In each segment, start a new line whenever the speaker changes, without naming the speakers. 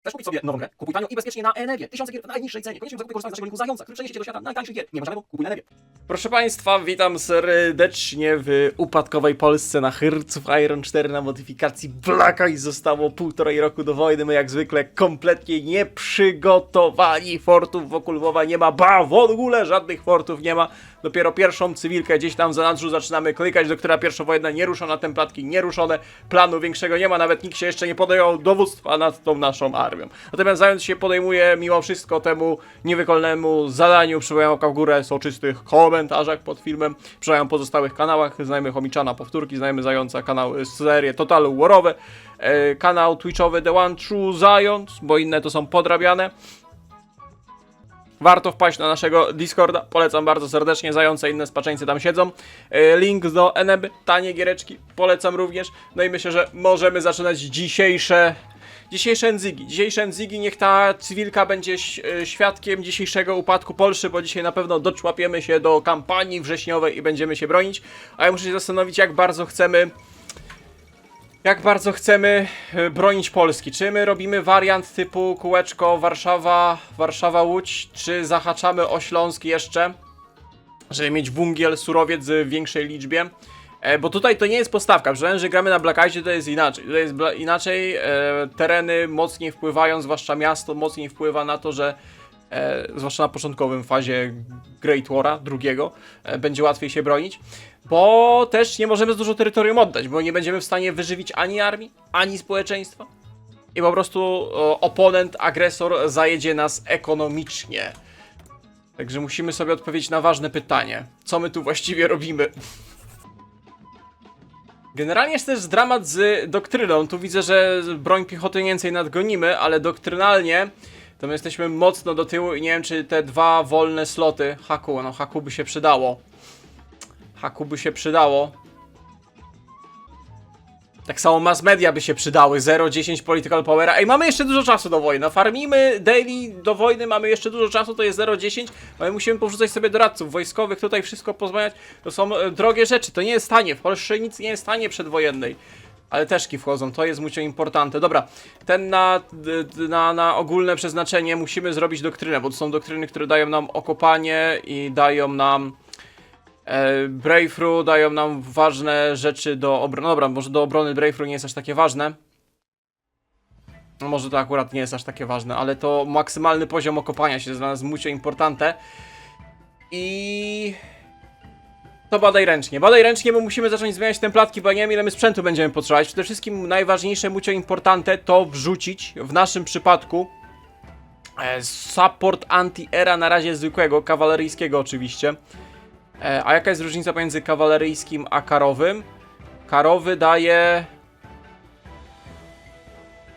Chcesz kupić sobie nową grę? Kupuj tanio i bezpiecznie na Enewie. Tysiące gier w najniższej cenie. Koniecznie zakup korzystając z naszego linku Zająca, który przeniesie cię do świata najtańszych gier. Nie ma żadnego, kupuj na Enewie.
Proszę Państwa, witam serdecznie w upadkowej Polsce na Hearts of Iron 4 na modyfikacji Blacka i zostało 1,5 roku do wojny. My jak zwykle kompletnie nie przygotowani, fortów wokół Lwowa nie ma, w ogóle żadnych fortów nie ma. Dopiero pierwszą cywilkę gdzieś tam w zanadrzu zaczynamy klikać, doktora pierwszowojenna nieruszona, templatki nieruszone, planu większego nie ma, nawet nikt się jeszcze nie podjął dowództwa nad tą naszą armią. Natomiast Zając się podejmuje mimo wszystko temu niewykolnemu zadaniu, przywołają oka w górę, soczystych komentarzach pod filmem, przywołają pozostałych kanałach, znajmy Chomiczana powtórki, znajmy Zająca, kanał, serię Total Warowe, kanał twitchowy The One True Zając, bo inne to są podrabiane. Warto wpaść na naszego Discorda, polecam bardzo serdecznie, Zające, inne spaczeńcy tam siedzą. Link do Eneby, tanie giereczki, polecam również. No i myślę, że możemy zaczynać dzisiejsze Enzygi. Dzisiejsze Enzygi, niech ta cywilka będzie świadkiem dzisiejszego upadku Polszy, bo dzisiaj na pewno doczłapiemy się do kampanii wrześniowej i będziemy się bronić. A ja muszę się zastanowić, jak bardzo chcemy bronić Polski. Czy my robimy wariant typu kółeczko Warszawa-Łódź, czy zahaczamy o Śląsk jeszcze, żeby mieć węgiel, surowiec w większej liczbie? Bo tutaj to nie jest postawka, przypomnę, że gramy na Blackicie, to jest inaczej. Tutaj jest inaczej, tereny mocniej wpływają, zwłaszcza miasto mocniej wpływa na to, że zwłaszcza na początkowym fazie Great War'a drugiego będzie łatwiej się bronić, bo też nie możemy za dużo terytorium oddać, bo nie będziemy w stanie wyżywić ani armii, ani społeczeństwa i po prostu oponent, agresor zajedzie nas ekonomicznie. Także musimy sobie odpowiedzieć na ważne pytanie, co my tu właściwie robimy. Generalnie jest też dramat z doktryną. Tu widzę, że broń piechoty więcej nadgonimy, ale doktrynalnie to my jesteśmy mocno do tyłu i nie wiem, czy te dwa wolne sloty Haku by się przydało. Haku by się przydało. Tak samo mass media by się przydały. 0,10 political powera. Ej, mamy jeszcze dużo czasu do wojny. Farmimy daily do wojny, mamy jeszcze dużo czasu, to jest 0,10. My musimy porzucać sobie doradców wojskowych, tutaj wszystko pozmieniać. To są drogie rzeczy, to nie jest tanie. W Polsce nic nie jest tanie przedwojennej. Ale teszki wchodzą, to jest mucho importante. Dobra, ten na ogólne przeznaczenie musimy zrobić doktrynę, bo to są doktryny, które dają nam okopanie i dają nam Breakthrough, dają nam ważne rzeczy do obrony. Dobra, może do obrony Breakthrough nie jest aż takie ważne. No może to akurat nie jest aż takie ważne, ale to maksymalny poziom okopania się jest dla nas mucho importante. I to badaj ręcznie. Badaj ręcznie, bo musimy zacząć zmieniać templatki, bo nie wiem, ile my sprzętu będziemy potrzebować. Przede wszystkim najważniejsze, mucho importante, to wrzucić w naszym przypadku support anti-era na razie zwykłego, kawaleryjskiego oczywiście. A jaka jest różnica pomiędzy kawaleryjskim a karowym? Karowy daje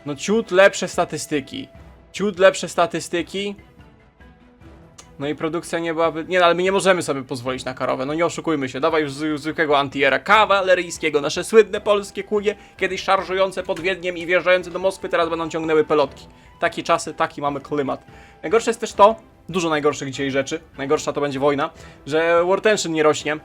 no ciut lepsze statystyki. No i produkcja nie byłaby... Nie, no, ale my nie możemy sobie pozwolić na karowe, no nie oszukujmy się. Dawaj już zwykłego antiera kawaleryjskiego. Nasze słynne polskie kulie, kiedyś szarżujące pod Wiedniem i wjeżdżające do Moskwy, teraz będą ciągnęły pelotki. Takie czasy, taki mamy klimat. Najgorsze jest też to, dużo najgorszych dzisiaj rzeczy, najgorsza to będzie wojna, że war tension nie rośnie,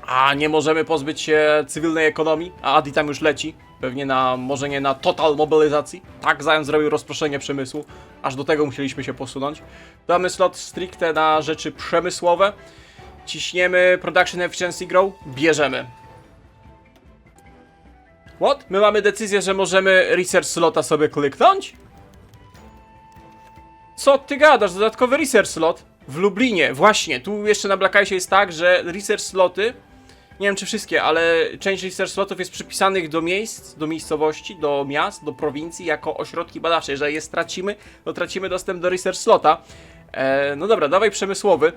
a nie możemy pozbyć się cywilnej ekonomii, a Adi tam już leci, pewnie może nie na total mobilizacji. Tak, Zając zrobił rozproszenie przemysłu, aż do tego musieliśmy się posunąć. Damy slot stricte na rzeczy przemysłowe, ciśniemy production efficiency grow, bierzemy. What? My mamy decyzję, że możemy research slota sobie kliknąć? Co ty gadasz? Dodatkowy research slot w Lublinie. Właśnie, tu jeszcze na Blackicie jest tak, że research sloty, nie wiem czy wszystkie, ale część research slotów jest przypisanych do miejsc, do miejscowości, do miast, do prowincji jako ośrodki badawcze. Jeżeli je stracimy, to tracimy dostęp do research slota. No dobra, dawaj przemysłowy.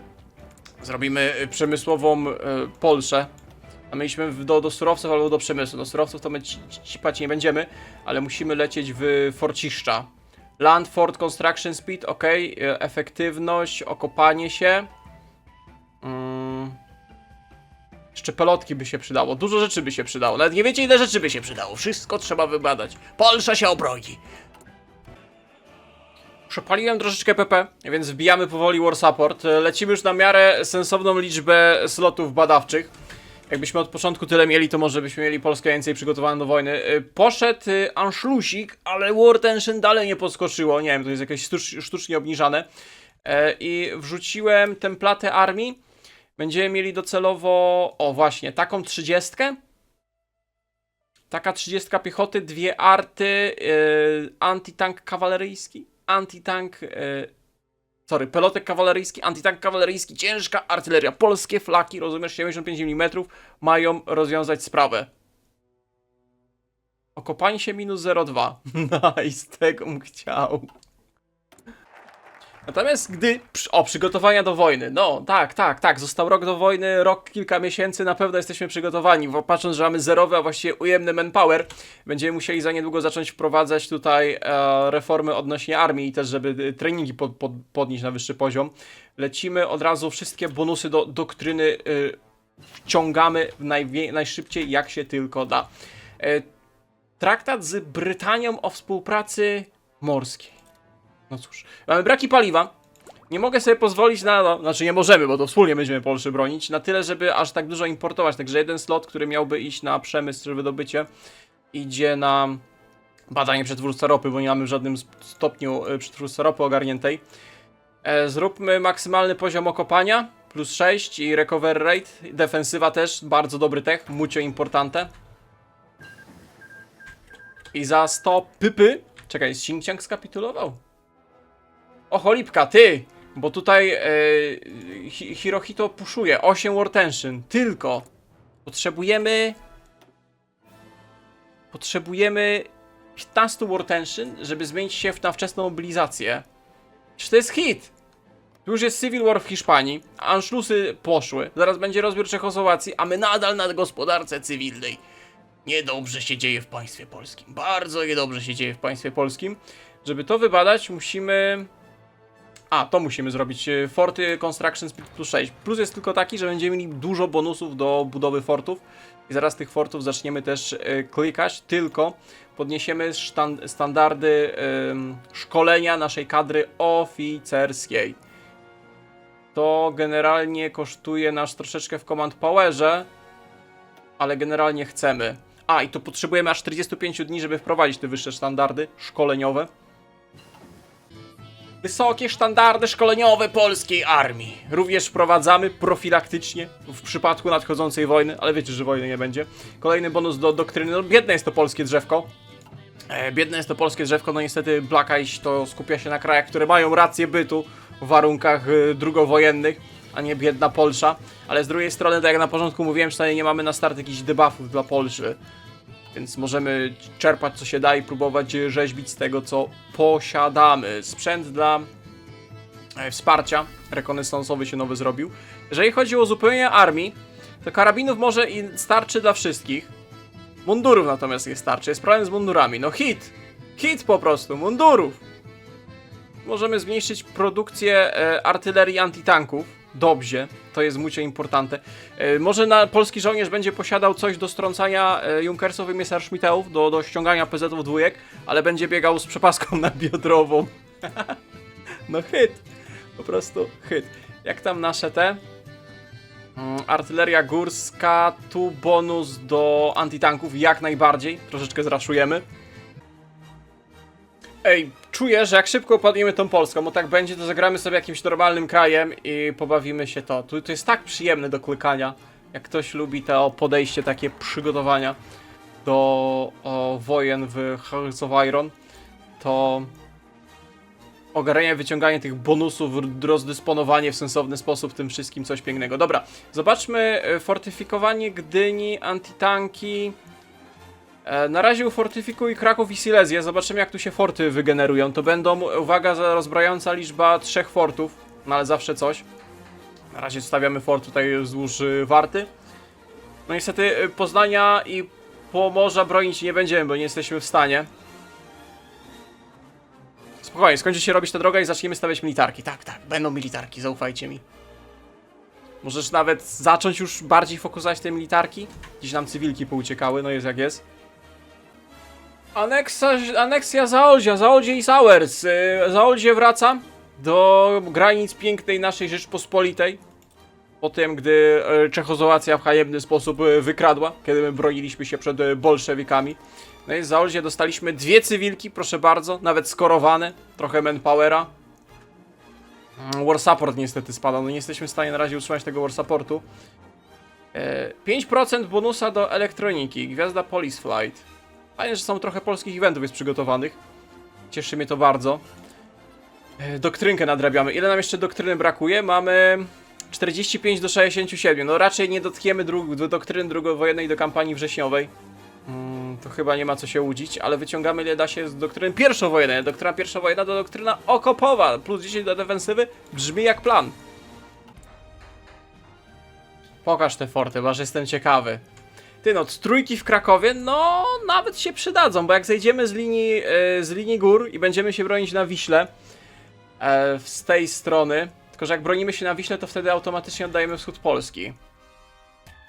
Zrobimy przemysłową Polszę. A mieliśmy do surowców albo do przemysłu. Do surowców to my cipać nie będziemy, ale musimy lecieć w Forciszcza. Land, Fort, Construction Speed, ok. Efektywność, okopanie się. Jeszcze pelotki by się przydało. Dużo rzeczy by się przydało. Nawet nie wiecie, ile rzeczy by się przydało. Wszystko trzeba wybadać. Polsza się obroni. Przepaliłem troszeczkę PP, więc wbijamy powoli War Support. Lecimy już na miarę sensowną liczbę slotów badawczych. Jakbyśmy od początku tyle mieli, to może byśmy mieli Polskę więcej przygotowaną do wojny. Poszedł Anschlussik, ale War Tension dalej nie podskoczyło. Nie wiem, to jest jakieś sztucznie obniżane. I wrzuciłem templatę armii. Będziemy mieli docelowo, o właśnie, taką 30. Taka 30 piechoty, 2 arty, antitank kawaleryjski, pelotek kawaleryjski, antitank kawaleryjski, ciężka artyleria. Polskie flaki, rozumiesz, 75 mm mają rozwiązać sprawę. Okopanie się minus 0,2. Nice, tego bym chciał. Natomiast gdy... przygotowania do wojny. No, tak. Został rok do wojny, rok, kilka miesięcy, na pewno jesteśmy przygotowani. Bo patrząc, że mamy zerowy, a właściwie ujemny manpower, będziemy musieli za niedługo zacząć wprowadzać tutaj reformy odnośnie armii i też, żeby treningi podnieść na wyższy poziom. Lecimy od razu, wszystkie bonusy do doktryny wciągamy najszybciej, jak się tylko da. Traktat z Brytanią o współpracy morskiej. No cóż, mamy braki paliwa. Nie mogę sobie pozwolić na... Znaczy nie możemy, bo to wspólnie będziemy Polskę bronić. Na tyle, żeby aż tak dużo importować. Także jeden slot, który miałby iść na przemysł czy wydobycie, idzie na badanie przetwórstwa ropy, bo nie mamy w żadnym stopniu przetwórstwa ropy ogarniętej. Zróbmy maksymalny poziom okopania. Plus 6 i recovery rate. Defensywa też, bardzo dobry tech. Mucio importante. I za 100 pypy... Czekaj, Xinjiang skapitulował? O cholipka, ty! Bo tutaj Hirohito puszuje 8 War Tension. Tylko potrzebujemy 15 War Tension, żeby zmienić się na wczesną mobilizację. Czy to jest hit? Tu już jest Civil War w Hiszpanii, Anschlussy poszły, zaraz będzie rozbiór Czechosłowacji, a my nadal na gospodarce cywilnej. Niedobrze się dzieje w państwie polskim. Bardzo niedobrze się dzieje w państwie polskim. Żeby to wybadać, musimy... to musimy zrobić. Forty Construction Speed plus 6. Plus jest tylko taki, że będziemy mieli dużo bonusów do budowy fortów. I zaraz tych fortów zaczniemy też klikać. Tylko podniesiemy standardy szkolenia naszej kadry oficerskiej. To generalnie kosztuje nas troszeczkę w Command Powerze. Ale generalnie chcemy. I to potrzebujemy aż 45 dni, żeby wprowadzić te wyższe standardy szkoleniowe. Wysokie standardy szkoleniowe polskiej armii. Również wprowadzamy profilaktycznie w przypadku nadchodzącej wojny, ale wiecie, że wojny nie będzie. Kolejny bonus do doktryny. No, biedne jest to polskie drzewko. No niestety Black Ice to skupia się na krajach, które mają rację bytu w warunkach drugowojennych, a nie biedna Polsza. Ale z drugiej strony, tak jak na początku mówiłem, przynajmniej nie mamy na start jakichś debuffów dla Polszy. Więc możemy czerpać co się da i próbować rzeźbić z tego, co posiadamy. Sprzęt dla wsparcia rekonesansowy się nowy zrobił. Jeżeli chodzi o uzupełnienie armii, to karabinów może i starczy dla wszystkich. Mundurów natomiast nie starczy. Jest problem z mundurami. No hit! Hit po prostu, mundurów! Możemy zmniejszyć produkcję artylerii antitanków. Dobrze, to jest mucie importante. Może polski żołnierz będzie posiadał coś do strącania Junkersów i Messerschmittów, do ściągania PZ-ów dwójek, ale będzie biegał z przepaską nabiodrową. No hit, po prostu hit. Jak tam nasze te? Artyleria górska, tu bonus do antitanków, jak najbardziej, troszeczkę zraszujemy. Ej, czuję, że jak szybko upadniemy tą Polską, bo tak będzie, to zagramy sobie jakimś normalnym krajem i pobawimy się to. To jest tak przyjemne do klikania, jak ktoś lubi to podejście, takie przygotowania do wojen w Hearts of Iron, to ogarnianie, wyciąganie tych bonusów, rozdysponowanie w sensowny sposób, tym wszystkim coś pięknego. Dobra, zobaczmy fortyfikowanie Gdyni, antitanki. Na razie ufortyfikuj Kraków i Silezję, zobaczymy jak tu się forty wygenerują. To będą, uwaga, za rozbrajająca liczba 3 fortów, no ale zawsze coś. Na razie stawiamy fort tutaj wzdłuż Warty. No niestety Poznania i Pomorza bronić nie będziemy, bo nie jesteśmy w stanie. Spokojnie, skończy się robić ta droga i zaczniemy stawiać militarki. Tak, będą militarki, zaufajcie mi. Możesz nawet zacząć już bardziej fokusować te militarki. Gdzieś nam cywilki pouciekały, no jest jak jest. Aneksja Zaolzia, Zaolzie i Sauers. Zaolzie wraca do granic pięknej naszej Rzeczpospolitej. po tym, gdy Czechosłowacja w haniebny sposób wykradła, kiedy my broniliśmy się przed bolszewikami. No i za Olzie dostaliśmy 2 cywilki, proszę bardzo, nawet skorowane, trochę manpowera. War support niestety spada, no nie jesteśmy w stanie na razie utrzymać tego war supportu. 5% bonusa do elektroniki, gwiazda Police Flight. Fajnie, że są trochę polskich eventów jest przygotowanych. Cieszy mnie to bardzo. Doktrynkę nadrabiamy. Ile nam jeszcze doktryny brakuje? Mamy 45 do 67. No raczej nie dotkniemy doktryny drugowojennej do kampanii wrześniowej. To chyba nie ma co się łudzić, ale wyciągamy ile da się z doktryny pierwszowojennej. Doktryna pierwszowojenna to doktryna okopowa. Plus 10 do defensywy brzmi jak plan. Pokaż te forty, bo aż jestem ciekawy. Ty no, trójki w Krakowie, no nawet się przydadzą, bo jak zejdziemy z linii gór i będziemy się bronić na Wiśle z tej strony, tylko że jak bronimy się na Wiśle, to wtedy automatycznie oddajemy wschód Polski.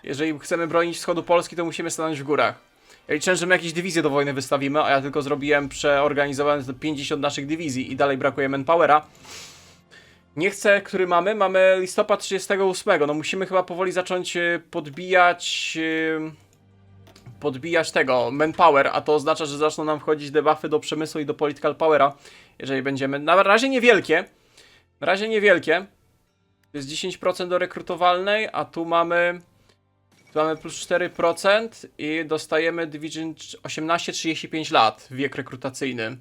Jeżeli chcemy bronić wschodu Polski, to musimy stanąć w górach. Ja liczę, że my jakieś dywizje do wojny wystawimy, a ja tylko zrobiłem przeorganizowane 50 naszych dywizji i dalej brakuje manpowera. Nie chcę, który mamy. Mamy listopad 38. No musimy chyba powoli zacząć podbijać tego manpower, a to oznacza, że zaczną nam wchodzić debuffy do przemysłu i do political powera. Jeżeli będziemy... Na razie niewielkie. Na razie niewielkie. To jest 10% do rekrutowalnej, a tu mamy plus 4% i dostajemy Division 18-35 lat. Wiek rekrutacyjny.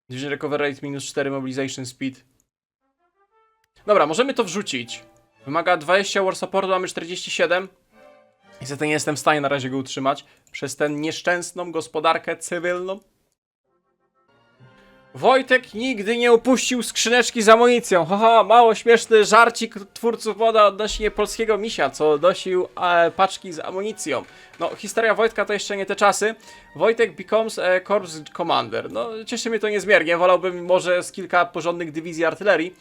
Division recover rate minus 4 mobilization speed. Dobra, możemy to wrzucić. Wymaga 20 war supportu, mamy 47. Niestety nie jestem w stanie na razie go utrzymać przez tę nieszczęsną gospodarkę cywilną. Wojtek nigdy nie upuścił skrzyneczki z amunicją. Haha, mało śmieszny żarcik twórców moda odnośnie polskiego misia, co nosił paczki z amunicją. No, historia Wojtka to jeszcze nie te czasy. Wojtek becomes a corps commander. No, cieszy mnie to niezmiernie. Wolałbym może z kilka porządnych dywizji artylerii.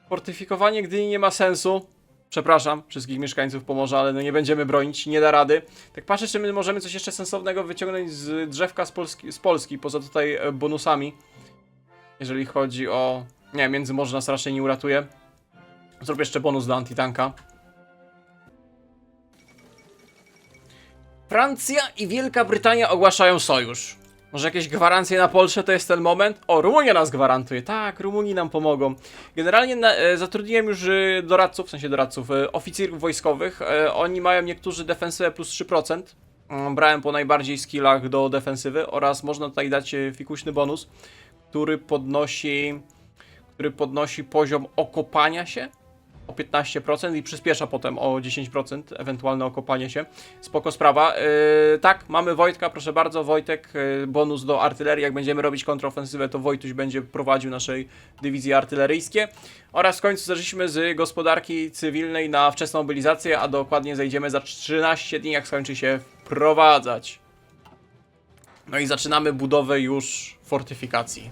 Fortyfikowanie Gdyni nie ma sensu. Przepraszam wszystkich mieszkańców Pomorza, ale no nie będziemy bronić, nie da rady. Tak patrzę, czy my możemy coś jeszcze sensownego wyciągnąć z drzewka z Polski, poza tutaj bonusami. Jeżeli chodzi o... Nie, Międzymorze nas raczej nie uratuje. Zrobię jeszcze bonus do antitanka. Francja i Wielka Brytania ogłaszają sojusz. Może jakieś gwarancje na Polskę to jest ten moment? O, Rumunia nas gwarantuje. Tak, Rumuni nam pomogą. Generalnie zatrudniłem już doradców, w sensie doradców, oficjerów wojskowych. Oni mają niektórzy defensywę plus 3%. Brałem po najbardziej skillach do defensywy oraz można tutaj dać fikuśny bonus, który podnosi poziom okopania się o 15% i przyspiesza potem o 10% ewentualne okopanie się. Spoko sprawa. Tak, mamy Wojtka, proszę bardzo. Wojtek, bonus do artylerii. Jak będziemy robić kontrofensywę, to Wojtuś będzie prowadził naszej dywizje artyleryjskie. Oraz w końcu zeszliśmy z gospodarki cywilnej na wczesną mobilizację, a dokładnie zejdziemy za 13 dni, jak skończy się wprowadzać. No i zaczynamy budowę już fortyfikacji.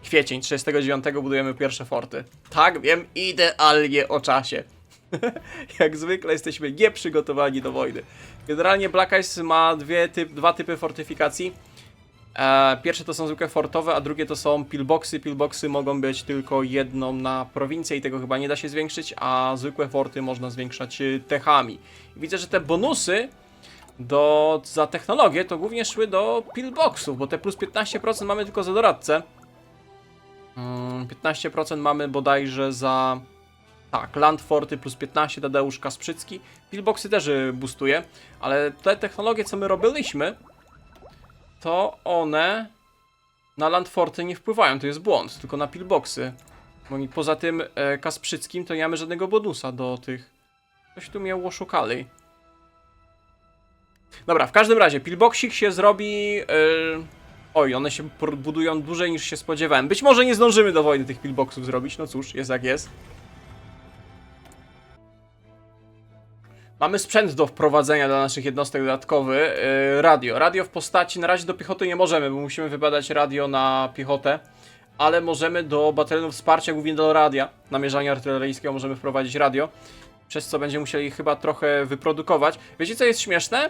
Kwiecień 39 budujemy pierwsze forty. Tak, wiem, idealnie o czasie. Jak zwykle jesteśmy nieprzygotowani do wojny. Generalnie Black Ice ma dwa typy fortyfikacji. Pierwsze to są zwykłe fortowe, a drugie to są pillboxy. Pillboxy mogą być tylko jedną na prowincję i tego chyba nie da się zwiększyć, a zwykłe forty można zwiększać techami. Widzę, że te bonusy za technologię to głównie szły do pillboxów, bo te plus 15% mamy tylko za doradcę. 15% mamy bodajże za... Tak, Landforty plus 15, Tadeusz Kasprzycki. Pillboxy też boostuje, ale te technologie, co my robiliśmy, to one na Landforty nie wpływają, to jest błąd, tylko na pillboxy. Bo poza tym Kasprzyckim to nie mamy żadnego bonusa do tych... Coś tu mnie oszukali. Dobra, w każdym razie, pillboxik się zrobi... Oj, one się budują dłużej niż się spodziewałem. Być może nie zdążymy do wojny tych pillboxów zrobić, no cóż, jest jak jest. Mamy sprzęt do wprowadzenia dla naszych jednostek dodatkowy. Radio. Radio w postaci, na razie do piechoty nie możemy, bo musimy wybadać radio na piechotę. Ale możemy do batalionów wsparcia, głównie do radia, namierzania artyleryjskiego możemy wprowadzić radio. Przez co będziemy musieli chyba trochę wyprodukować. Wiecie co jest śmieszne?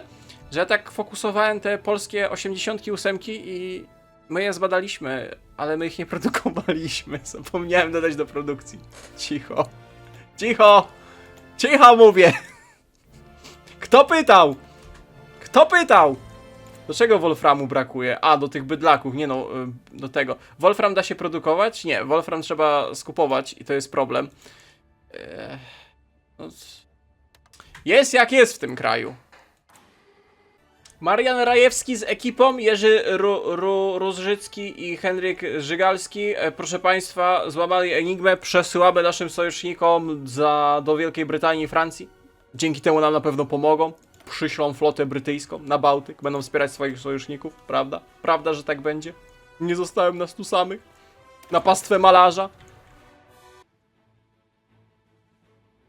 Że ja tak fokusowałem te polskie 88 i My je zbadaliśmy, ale my ich nie produkowaliśmy. Zapomniałem dodać do produkcji. Cicho. Cicho! Cicho mówię! Kto pytał? Kto pytał? Do czego wolframu brakuje? A, do tych bydlaków, nie no, do tego. Wolfram da się produkować? Nie, wolfram trzeba skupować i to jest problem. No, jest jak jest w tym kraju. Marian Rajewski z ekipą, Jerzy Różżycki i Henryk Żygalski, proszę Państwa, złamali enigmę, przesyłamy naszym sojusznikom do Wielkiej Brytanii i Francji. Dzięki temu nam na pewno pomogą. Przyślą flotę brytyjską na Bałtyk, będą wspierać swoich sojuszników, prawda? Prawda, że tak będzie? Nie zostałem nas tu samych. Na pastwę malarza.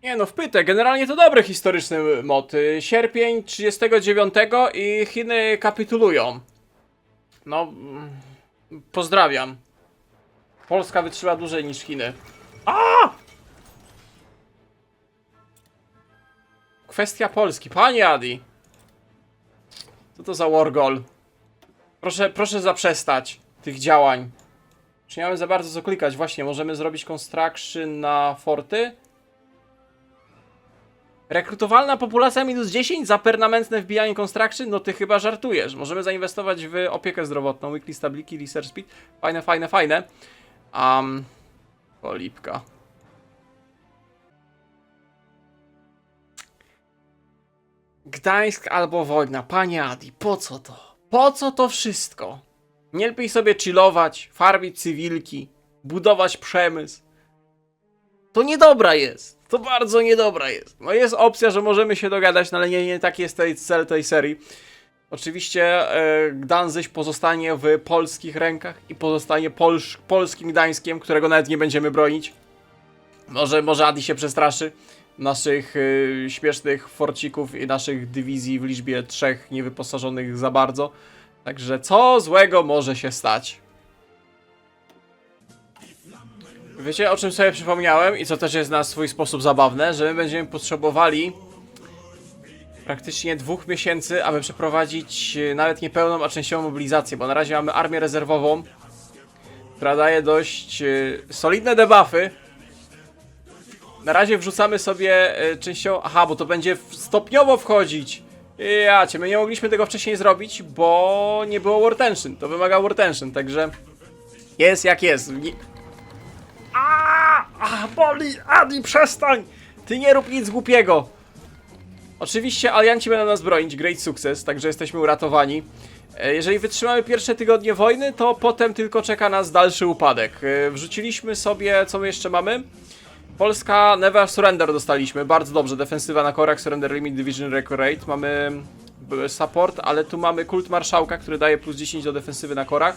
Nie no, wpytę, generalnie to dobry historyczny mod. Sierpień 39 i Chiny kapitulują. No, pozdrawiam. Polska wytrzyma dłużej niż Chiny. A! Kwestia Polski. Panie Adi. Co to za wargol? Proszę zaprzestać tych działań. Czy nie mamy za bardzo co klikać? Właśnie, możemy zrobić construction na forty. Rekrutowalna populacja -10 za permanentne wbijanie construction? No ty chyba żartujesz. Możemy zainwestować w opiekę zdrowotną, weekly stability, research speed. Fajne. Polipka. Gdańsk albo wojna. Panie Adi, po co to? Po co to wszystko? Nie lepiej sobie chillować, farmić cywilki, budować przemysł. To niedobra jest. To bardzo niedobra jest. No jest opcja, że możemy się dogadać, no ale nie taki jest cel tej serii. Oczywiście Gdanzyś pozostanie w polskich rękach i pozostanie polskim Gdańskiem, którego nawet nie będziemy bronić. Może Adi się przestraszy naszych śmiesznych forcików i naszych dywizji w liczbie 3 niewyposażonych za bardzo. Także co złego może się stać? Wiecie, o czym sobie przypomniałem i co też jest na swój sposób zabawne, że my będziemy potrzebowali praktycznie 2 miesięcy, aby przeprowadzić nawet nie pełną, a częściową mobilizację, bo na razie mamy armię rezerwową, która daje dość solidne debuffy. Na razie wrzucamy sobie częściowo... Aha, bo to będzie stopniowo wchodzić. Jacie, my nie mogliśmy tego wcześniej zrobić, bo nie było war tension. To wymaga war tension, także jest jak jest. Boli! Adi, przestań! Ty nie rób nic głupiego! Oczywiście alianci będą nas bronić, great success, także jesteśmy uratowani. Jeżeli wytrzymamy pierwsze tygodnie wojny, to potem tylko czeka nas dalszy upadek. Wrzuciliśmy sobie, co my jeszcze mamy? Polska Never Surrender dostaliśmy, bardzo dobrze, defensywa na korach, Surrender Limit, Division Record Rate. Mamy support, ale tu mamy kult marszałka, który daje plus 10 do defensywy na korach.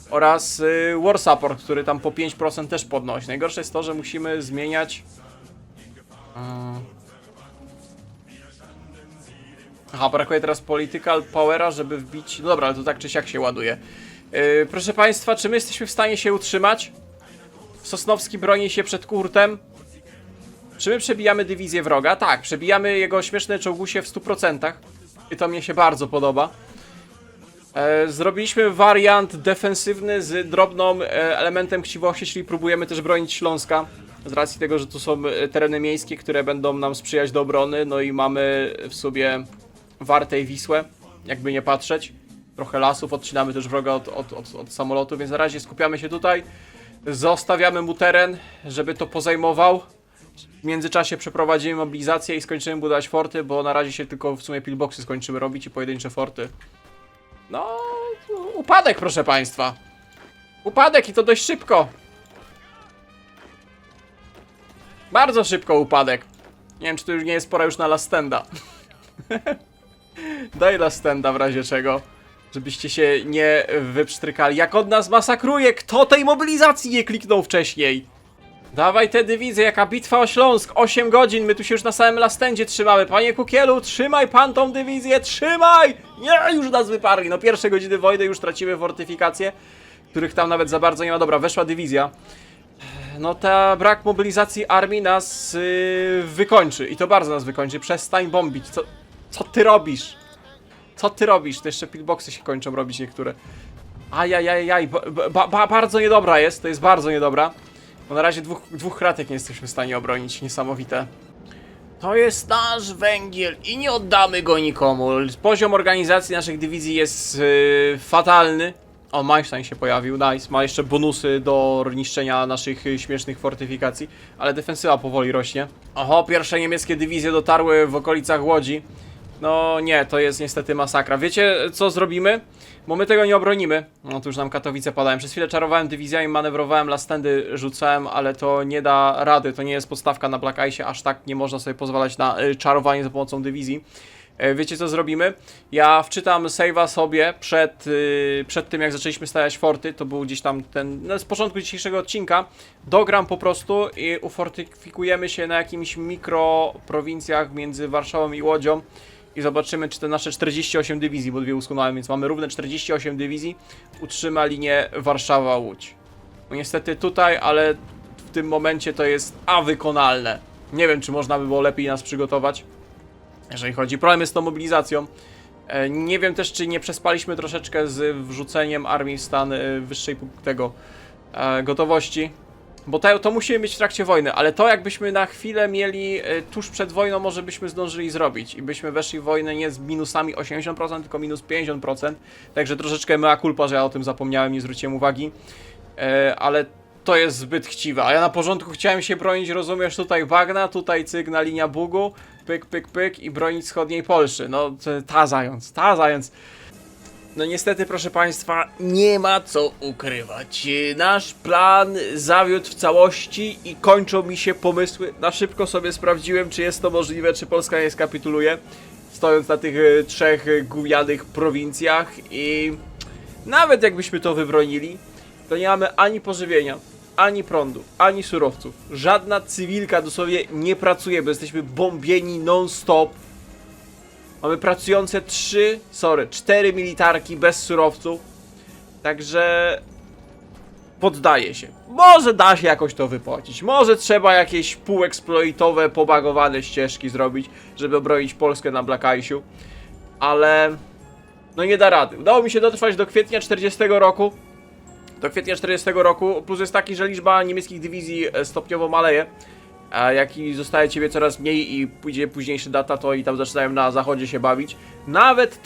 Oraz War Support, który tam po 5% też podnosi. Najgorsze jest to, że musimy zmieniać... Aha, brakuje teraz Political Powera, żeby wbić... No dobra, ale to tak czy siak się ładuje. Proszę Państwa, czy my jesteśmy w stanie się utrzymać? Sosnowski broni się przed Kurtem. Czy my przebijamy dywizję wroga? Tak, przebijamy jego śmieszne czołgusie w 100%. I to mnie się bardzo podoba. Zrobiliśmy wariant defensywny z drobną elementem chciwości, czyli próbujemy też bronić Śląska. Z racji tego, że tu są tereny miejskie, które będą nam sprzyjać do obrony. No i mamy w sobie Wartę i Wisłę, jakby nie patrzeć. Trochę lasów, odcinamy też wroga od samolotu, więc na razie skupiamy się tutaj. Zostawiamy mu teren, żeby to pozajmował. W międzyczasie przeprowadzimy mobilizację i skończymy budować forty, bo na razie się tylko w sumie pillboxy skończymy robić i pojedyncze forty. No, upadek, proszę Państwa. Upadek i to dość szybko. Bardzo szybko upadek. Nie wiem, czy to już nie jest pora już na last standa. Daj last standa w razie czego. Żebyście się nie wypsztrykali. Jak od nas masakruje, kto tej mobilizacji nie kliknął wcześniej? Dawaj te dywizje, jaka bitwa o Śląsk. 8 godzin, my tu się już na samym last standzie trzymamy. Panie Kukielu, trzymaj pan tą dywizję, trzymaj! Nie, już nas wyparli. No pierwsze godziny wojny już tracimy fortyfikacje, których tam nawet za bardzo nie ma. Dobra, weszła dywizja. No ta brak mobilizacji armii nas wykończy. I to bardzo nas wykończy. Przestań bombić. Co ty robisz? Co ty robisz? To jeszcze pillboxy się kończą robić niektóre. Ajajajaj, bardzo niedobra jest, to jest bardzo niedobra. Bo na razie dwóch kratek nie jesteśmy w stanie obronić, niesamowite. To jest nasz węgiel i nie oddamy go nikomu. Poziom organizacji naszych dywizji jest fatalny. O, Meistein się pojawił, nice. Ma jeszcze bonusy do niszczenia naszych śmiesznych fortyfikacji. Ale defensywa powoli rośnie. Oho, pierwsze niemieckie dywizje dotarły w okolicach Łodzi. No nie, to jest niestety masakra. Wiecie co zrobimy? Bo my tego nie obronimy. No to już nam Katowice padają. Przez chwilę czarowałem dywizjami, manewrowałem, lastendy rzucałem, ale to nie da rady. To nie jest podstawka na Black Ice'ie. Aż tak nie można sobie pozwalać na czarowanie za pomocą dywizji. Wiecie co zrobimy? Ja wczytam save'a sobie przed tym jak zaczęliśmy stawiać forty. To był gdzieś tam ten, no, z początku dzisiejszego odcinka. Dogram po prostu i ufortyfikujemy się na jakimiś mikroprowincjach między Warszawą i Łodzią. I zobaczymy, czy te nasze 48 dywizji, bo dwie usunąłem, więc mamy równe 48 dywizji, utrzyma linię Warszawa-Łódź. No niestety tutaj, ale w tym momencie to jest wykonalne. Nie wiem, czy można by było lepiej nas przygotować, jeżeli chodzi. Problem jest z tą mobilizacją. Nie wiem też, czy nie przespaliśmy troszeczkę z wrzuceniem armii w stan wyższej gotowości. Bo to musimy mieć w trakcie wojny, ale to jakbyśmy na chwilę mieli tuż przed wojną, może byśmy zdążyli zrobić i byśmy weszli w wojnę nie z minusami 80%, tylko minus 50%. Także troszeczkę mea culpa, że ja o tym zapomniałem, nie zwróciłem uwagi. Ale to jest zbyt chciwe, a ja na porządku chciałem się bronić, rozumiesz, tutaj bagna, tutaj cygna linia Bugu, pyk, pyk, pyk i bronić wschodniej Polszy. No, ta zając. No niestety, proszę Państwa, nie ma co ukrywać. Nasz plan zawiódł w całości i kończą mi się pomysły. Na szybko sobie sprawdziłem, czy jest to możliwe, czy Polska nie skapituluje, stojąc na tych trzech gównianych prowincjach i nawet jakbyśmy to wybronili, to nie mamy ani pożywienia, ani prądu, ani surowców. Żadna cywilka dosłownie nie pracuje, bo jesteśmy bombieni non-stop. Mamy pracujące 4 militarki bez surowców. Także poddaje się. Może da się jakoś to wypłacić. Może trzeba jakieś półeksploitowe, pobagowane ścieżki zrobić, żeby obronić Polskę na Black Ice'u. Ale no nie da rady. Udało mi się dotrwać do kwietnia 40 roku. Do kwietnia 40 roku. Plus jest taki, że liczba niemieckich dywizji stopniowo maleje. A jak i zostaje ciebie coraz mniej i pójdzie późniejsza data, to i tam zaczynają na zachodzie się bawić. Nawet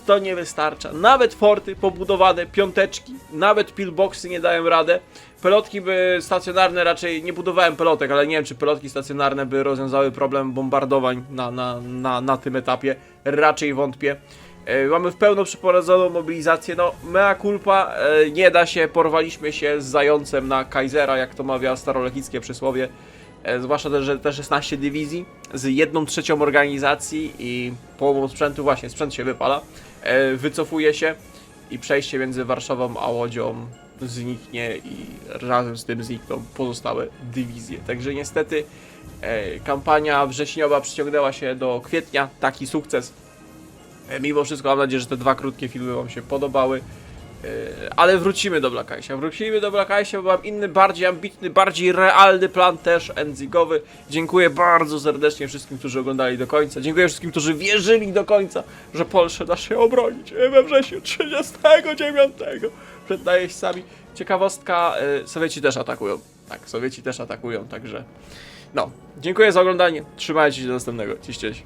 to nie wystarcza. Nawet forty pobudowane, piąteczki, nawet pillboxy nie dają radę. Pelotki by stacjonarne raczej, nie budowałem pelotek, ale nie wiem, czy pelotki stacjonarne by rozwiązały problem bombardowań na tym etapie. Raczej wątpię. Mamy w pełno przeprowadzoną mobilizację, no mea culpa, nie da się, porwaliśmy się z zającem na Kaisera, jak to mawia starolechickie przysłowie. Zwłaszcza też, że te 16 dywizji z 1/3 organizacji i połową sprzętu, właśnie sprzęt się wypala, wycofuje się i przejście między Warszawą a Łodzią zniknie i razem z tym znikną pozostałe dywizje. Także niestety kampania wrześniowa przyciągnęła się do kwietnia, taki sukces. Mimo wszystko mam nadzieję, że te dwa krótkie filmy wam się podobały. Ale wrócimy do Black Ice'a, bo mam inny, bardziej ambitny, bardziej realny plan też endzingowy. Dziękuję bardzo serdecznie wszystkim, którzy oglądali do końca. Dziękuję wszystkim, którzy wierzyli do końca, że Polskę da się obronić we wrześniu 39 przed najeźdźcami. Ciekawostka, Sowieci też atakują. Tak, Sowieci też atakują, także no. Dziękuję za oglądanie. Trzymajcie się do następnego. Cześć.